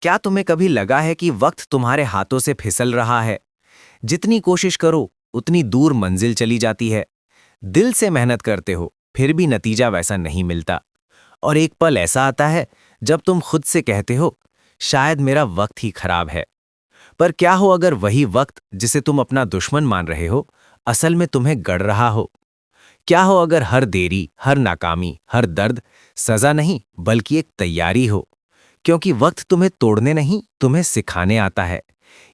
क्या तुम्हें कभी लगा है कि वक्त तुम्हारे हाथों से फिसल रहा है? जितनी कोशिश करो, उतनी दूर मंजिल चली जाती है। दिल से मेहनत करते हो, फिर भी नतीजा वैसा नहीं मिलता। और एक पल ऐसा आता है जब तुम खुद से कहते हो, शायद मेरा वक्त ही खराब है। पर क्या हो अगर वही वक्त जिसे तुम अपना दुश्मन मान रहे हो, असल में तुम्हें गढ़ रहा हो? क्या हो अगर हर देरी, हर नाकामी, हर दर्द सजा नहीं बल्कि एक तैयारी हो? क्योंकि वक्त तुम्हें तोड़ने नहीं, तुम्हें सिखाने आता है।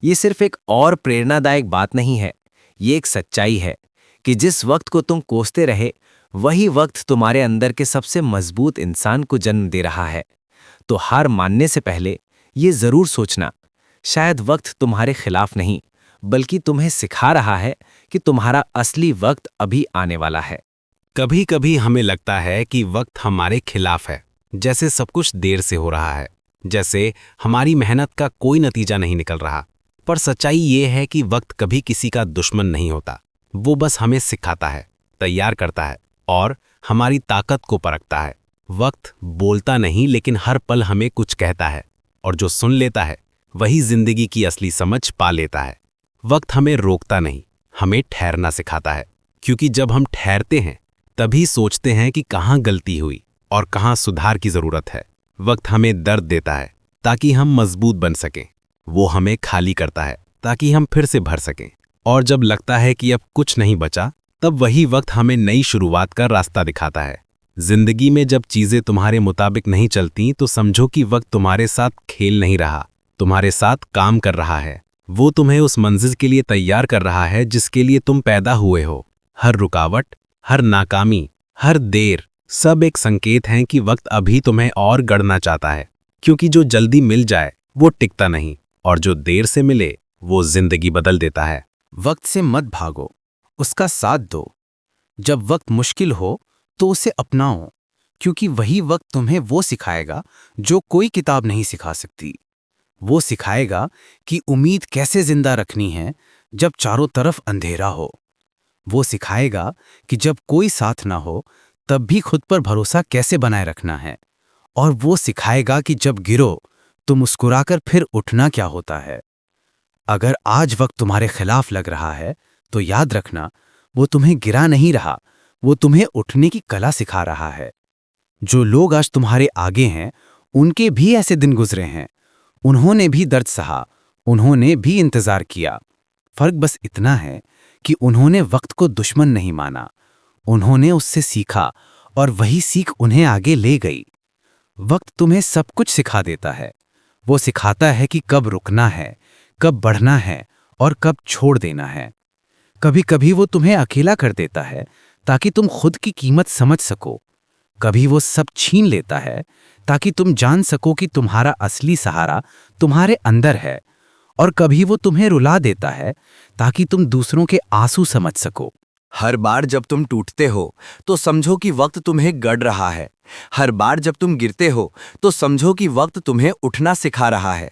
ये सिर्फ एक और प्रेरणादायक बात नहीं है, ये एक सच्चाई है कि जिस वक्त को तुम कोसते रहे, वही वक्त तुम्हारे अंदर के सबसे मजबूत इंसान को जन्म दे रहा है। तो हार मानने से पहले ये जरूर सोचना, शायद वक्त तुम्हारे खिलाफ नहीं, बल्कि तुम्हें सिखा रहा है कि तुम्हारा असली वक्त अभी आने वाला है। कभी कभी हमें लगता है कि वक्त हमारे खिलाफ है, जैसे सब कुछ देर से हो रहा है, जैसे हमारी मेहनत का कोई नतीजा नहीं निकल रहा। पर सच्चाई ये है कि वक्त कभी किसी का दुश्मन नहीं होता। वो बस हमें सिखाता है, तैयार करता है और हमारी ताकत को परखता है। वक्त बोलता नहीं, लेकिन हर पल हमें कुछ कहता है, और जो सुन लेता है वही जिंदगी की असली समझ पा लेता है। वक्त हमें रोकता नहीं, हमें ठहरना सिखाता है, क्योंकि जब हम ठहरते हैं तभी सोचते हैं कि कहाँ गलती हुई और कहाँ सुधार की जरूरत है। वक्त हमें दर्द देता है ताकि हम मजबूत बन सकें। वो हमें खाली करता है ताकि हम फिर से भर सकें। और जब लगता है कि अब कुछ नहीं बचा, तब वही वक्त हमें नई शुरुआत का रास्ता दिखाता है। जिंदगी में जब चीजें तुम्हारे मुताबिक नहीं चलती, तो समझो कि वक्त तुम्हारे साथ खेल नहीं रहा, तुम्हारे साथ काम कर रहा है। वो तुम्हें उस मंजिल के लिए तैयार कर रहा है जिसके लिए तुम पैदा हुए हो। हर रुकावट, हर नाकामी, हर देर, सब एक संकेत हैं कि वक्त अभी तुम्हें और गढ़ना चाहता है। क्योंकि जो जल्दी मिल जाए वो टिकता नहीं, और जो देर से मिले वो जिंदगी बदल देता है। वक्त से मत भागो, उसका साथ दो। जब वक्त मुश्किल हो तो उसे अपनाओ, क्योंकि वही वक्त तुम्हें वो सिखाएगा जो कोई किताब नहीं सिखा सकती। वो सिखाएगा कि उम्मीद कैसे जिंदा रखनी है जब चारों तरफ अंधेरा हो। वो सिखाएगा कि जब कोई साथ ना हो तब भी खुद पर भरोसा कैसे बनाए रखना है। और वो सिखाएगा कि जब गिरो तो मुस्कुराकर फिर उठना क्या होता है। अगर आज वक्त तुम्हारे खिलाफ लग रहा है, तो याद रखना, वो तुम्हें गिरा नहीं रहा, वो तुम्हें उठने की कला सिखा रहा है। जो लोग आज तुम्हारे आगे हैं, उनके भी ऐसे दिन गुजरे हैं। उन्होंने भी दर्द सहा, उन्होंने भी इंतजार किया। फर्क बस इतना है कि उन्होंने वक्त को दुश्मन नहीं माना, उन्होंने उससे सीखा, और वही सीख उन्हें आगे ले गई। वक्त तुम्हें सब कुछ सिखा देता है। वो सिखाता है कि कब रुकना है, कब बढ़ना है और कब छोड़ देना है। कभी कभी वो तुम्हें अकेला कर देता है ताकि तुम खुद की कीमत समझ सको। कभी वो सब छीन लेता है ताकि तुम जान सको कि तुम्हारा असली सहारा तुम्हारे अंदर है। और कभी वो तुम्हें रुला देता है ताकि तुम दूसरों के आंसू समझ सको। हर बार जब तुम टूटते हो तो समझो कि वक्त तुम्हें गढ़ रहा है। हर बार जब तुम गिरते हो तो समझो कि वक्त तुम्हें उठना सिखा रहा है।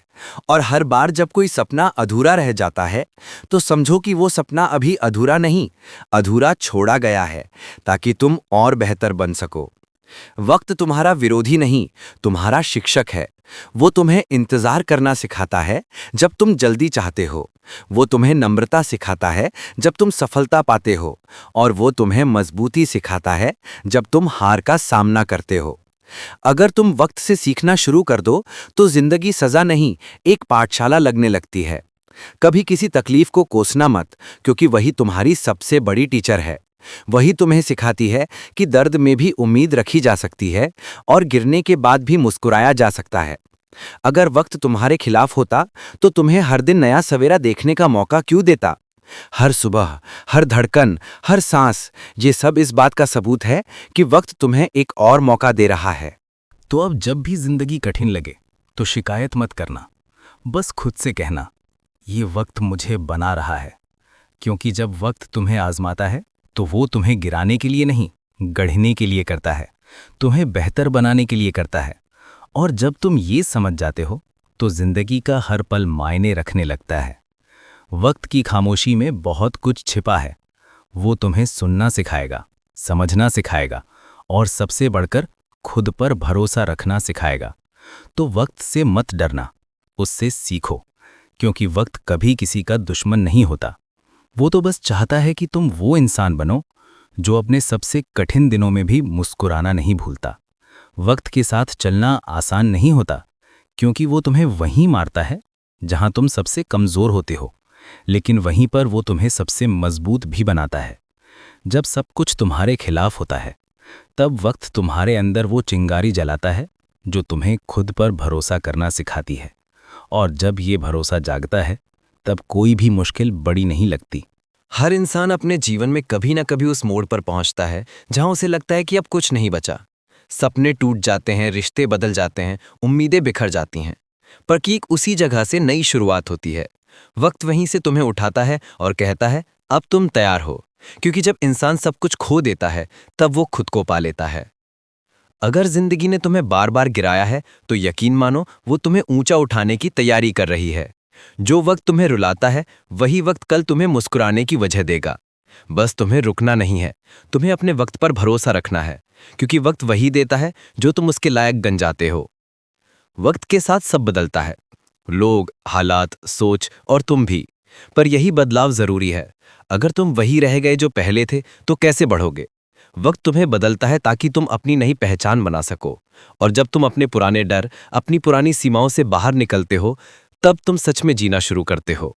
और हर बार जब कोई सपना अधूरा रह जाता है तो समझो कि वो सपना अभी अधूरा नहीं, अधूरा छोड़ा गया है, ताकि तुम और बेहतर बन सको। वक्त तुम्हारा विरोधी नहीं, तुम्हारा शिक्षक है। वो तुम्हें इंतजार करना सिखाता है जब तुम जल्दी चाहते हो। वो तुम्हें नम्रता सिखाता है जब तुम सफलता पाते हो। और वो तुम्हें मजबूती सिखाता है जब तुम हार का सामना करते हो। अगर तुम वक्त से सीखना शुरू कर दो तो जिंदगी सजा नहीं, एक पाठशाला लगने लगती है। कभी किसी तकलीफ को कोसना मत, क्योंकि वही तुम्हारी सबसे बड़ी टीचर है। वही तुम्हें सिखाती है कि दर्द में भी उम्मीद रखी जा सकती है और गिरने के बाद भी मुस्कुराया जा सकता है। अगर वक्त तुम्हारे खिलाफ होता तो तुम्हें हर दिन नया सवेरा देखने का मौका क्यों देता? हर सुबह, हर धड़कन, हर सांस, ये सब इस बात का सबूत है कि वक्त तुम्हें एक और मौका दे रहा है। तो अब जब भी जिंदगी कठिन लगे तो शिकायत मत करना, बस खुद से कहना, ये वक्त मुझे बना रहा है। क्योंकि जब वक्त तुम्हें आजमाता है तो वो तुम्हें गिराने के लिए नहीं, गढ़ने के लिए करता है, तुम्हें बेहतर बनाने के लिए करता है। और जब तुम ये समझ जाते हो तो जिंदगी का हर पल मायने रखने लगता है। वक्त की खामोशी में बहुत कुछ छिपा है। वो तुम्हें सुनना सिखाएगा, समझना सिखाएगा और सबसे बढ़कर खुद पर भरोसा रखना सिखाएगा। तो वक्त से मत डरना, उससे सीखो, क्योंकि वक्त कभी किसी का दुश्मन नहीं होता। वो तो बस चाहता है कि तुम वो इंसान बनो जो अपने सबसे कठिन दिनों में भी मुस्कुराना नहीं भूलता। वक्त के साथ चलना आसान नहीं होता, क्योंकि वो तुम्हें वहीं मारता है जहां तुम सबसे कमज़ोर होते हो, लेकिन वहीं पर वो तुम्हें सबसे मजबूत भी बनाता है। जब सब कुछ तुम्हारे खिलाफ होता है, तब वक्त तुम्हारे अंदर वो चिंगारी जलाता है जो तुम्हें खुद पर भरोसा करना सिखाती है। और जब ये भरोसा जागता है, तब कोई भी मुश्किल बड़ी नहीं लगती। हर इंसान अपने जीवन में कभी ना कभी उस मोड़ पर पहुंचता है जहां उसे लगता है कि अब कुछ नहीं बचा। सपने टूट जाते हैं, रिश्ते बदल जाते हैं, उम्मीदें बिखर जाती हैं। पर ठीक उसी जगह से नई शुरुआत होती है। वक्त वहीं से तुम्हें उठाता है और कहता है, अब तुम तैयार हो। क्योंकि जब इंसान सब कुछ खो देता है, तब वो खुद को पा लेता है। अगर जिंदगी ने तुम्हें बार बार गिराया है, तो यकीन मानो वो तुम्हें ऊंचा उठाने की तैयारी कर रही है। जो वक्त तुम्हें रुलाता है, वही वक्त कल तुम्हें मुस्कुराने की वजह देगा। बस तुम्हें रुकना नहीं है, तुम्हें अपने वक्त पर भरोसा रखना है, क्योंकि वक्त वही देता है जो तुम उसके लायक बन जाते हो। वक्त के साथ सब बदलता है, लोग, हालात, सोच और तुम भी। पर यही बदलाव जरूरी है। अगर तुम वही रह गए जो पहले थे, तो कैसे बढ़ोगे? वक्त तुम्हें बदलता है ताकि तुम अपनी नई पहचान बना सको। और जब तुम अपने पुराने डर, अपनी पुरानी सीमाओं से बाहर निकलते हो, तब तुम सच में जीना शुरू करते हो।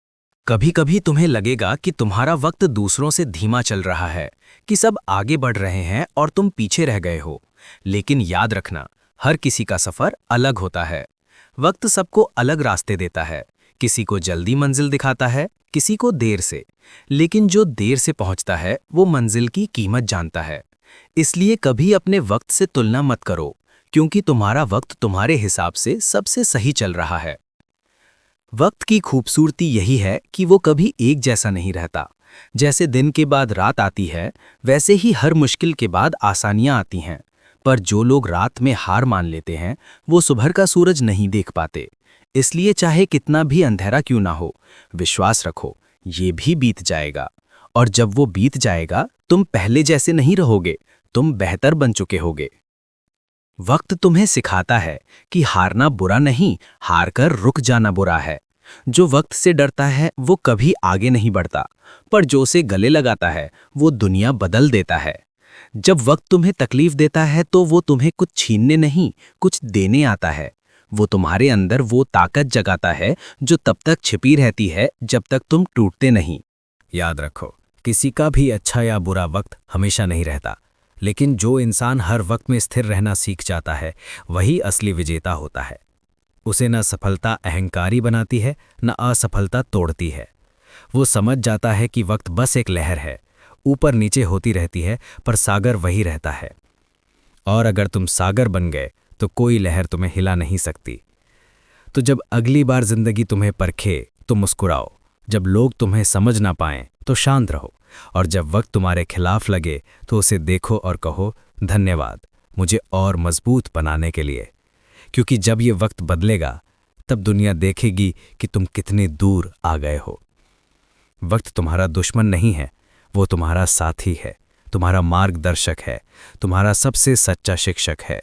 कभी कभी तुम्हें लगेगा कि तुम्हारा वक्त दूसरों से धीमा चल रहा है, कि सब आगे बढ़ रहे हैं और तुम पीछे रह गए हो। लेकिन याद रखना, हर किसी का सफर अलग होता है। वक्त सबको अलग रास्ते देता है, किसी को जल्दी मंजिल दिखाता है, किसी को देर से। लेकिन जो देर से पहुंचता है, वो मंजिल की कीमत जानता है। इसलिए कभी अपने वक्त से तुलना मत करो, क्योंकि तुम्हारा वक्त तुम्हारे हिसाब से सबसे सही चल रहा है। वक्त की खूबसूरती यही है कि वो कभी एक जैसा नहीं रहता। जैसे दिन के बाद रात आती है, वैसे ही हर मुश्किल के बाद आसानियां आती हैं। पर जो लोग रात में हार मान लेते हैं, वो सुबह का सूरज नहीं देख पाते। इसलिए चाहे कितना भी अंधेरा क्यों ना हो, विश्वास रखो, ये भी बीत जाएगा। और जब वो बीत जाएगा, तुम पहले जैसे नहीं रहोगे, तुम बेहतर बन चुके होगे। वक्त तुम्हें सिखाता है कि हारना बुरा नहीं, हार कर रुक जाना बुरा है। जो वक्त से डरता है, वो कभी आगे नहीं बढ़ता, पर जो उसे गले लगाता है, वो दुनिया बदल देता है। जब वक्त तुम्हें तकलीफ देता है, तो वो तुम्हें कुछ छीनने नहीं, कुछ देने आता है। वो तुम्हारे अंदर वो ताकत जगाता है जो तब तक छिपी रहती है जब तक तुम टूटते नहीं। याद रखो, किसी का भी अच्छा या बुरा वक्त हमेशा नहीं रहता, लेकिन जो इंसान हर वक्त में स्थिर रहना सीख जाता है, वही असली विजेता होता है। उसे न सफलता अहंकारी बनाती है, न असफलता तोड़ती है। वो समझ जाता है कि वक्त बस एक लहर है, ऊपर नीचे होती रहती है, पर सागर वही रहता है। और अगर तुम सागर बन गए, तो कोई लहर तुम्हें हिला नहीं सकती। तो जब अगली बार जिंदगी तुम्हें परखे, तो मुस्कुराओ। जब लोग तुम्हें समझ ना पाएं, तो शांत रहो। और जब वक्त तुम्हारे खिलाफ लगे, तो उसे देखो और कहो, धन्यवाद मुझे और मजबूत बनाने के लिए। क्योंकि जब ये वक्त बदलेगा, तब दुनिया देखेगी कि तुम कितने दूर आ गए हो। वक्त तुम्हारा दुश्मन नहीं है, वो तुम्हारा साथी है, तुम्हारा मार्गदर्शक है, तुम्हारा सबसे सच्चा शिक्षक है।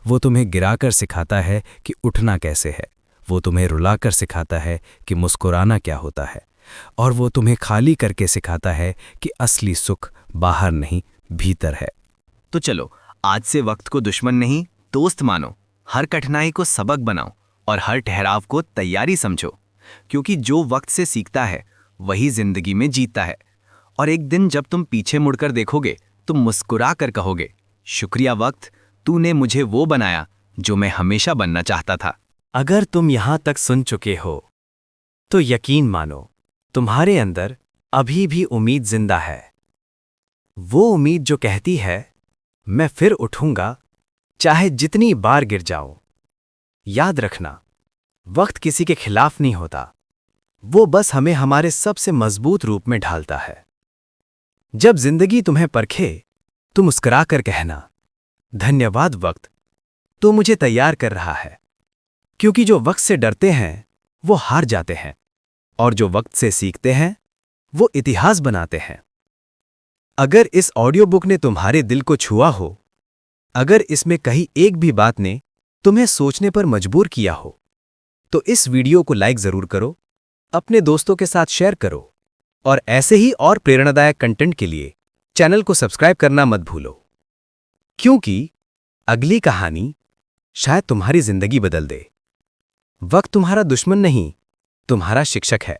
वो तुम्हें गिराकर सिखाता है कि उठना कैसे है, वो तुम्हें रुलाकर सिखाता है कि मुस्कुराना क्या होता है, और वो तुम्हें खाली करके सिखाता है कि असली सुख बाहर नहीं, भीतर है। तो चलो, आज से वक्त को दुश्मन नहीं, दोस्त मानो। हर कठिनाई को सबक बनाओ और हर ठहराव को तैयारी समझो। क्योंकि जो वक्त से सीखता है, वही जिंदगी में जीतता है। और एक दिन जब तुम पीछे मुड़कर देखोगे, तुम मुस्कुरा कर कहोगे, शुक्रिया वक्त, तूने मुझे वो बनाया जो मैं हमेशा बनना चाहता था। अगर तुम यहां तक सुन चुके हो, तो यकीन मानो, तुम्हारे अंदर अभी भी उम्मीद जिंदा है। वो उम्मीद जो कहती है, मैं फिर उठूंगा, चाहे जितनी बार गिर जाऊं। याद रखना, वक्त किसी के खिलाफ नहीं होता, वो बस हमें हमारे सबसे मजबूत रूप में ढालता है। जब जिंदगी तुम्हें परखे, तो मुस्कुराकर कहना, धन्यवाद वक्त, तू मुझे तैयार कर रहा है। क्योंकि जो वक्त से डरते हैं, वो हार जाते हैं, और जो वक्त से सीखते हैं, वो इतिहास बनाते हैं। अगर इस ऑडियो बुक ने तुम्हारे दिल को छुआ हो, अगर इसमें कहीं एक भी बात ने तुम्हें सोचने पर मजबूर किया हो, तो इस वीडियो को लाइक जरूर करो, अपने दोस्तों के साथ शेयर करो और ऐसे ही और प्रेरणादायक कंटेंट के लिए चैनल को सब्सक्राइब करना मत भूलो, क्योंकि अगली कहानी शायद तुम्हारी जिंदगी बदल दे। वक्त तुम्हारा दुश्मन नहीं, तुम्हारा शिक्षक है।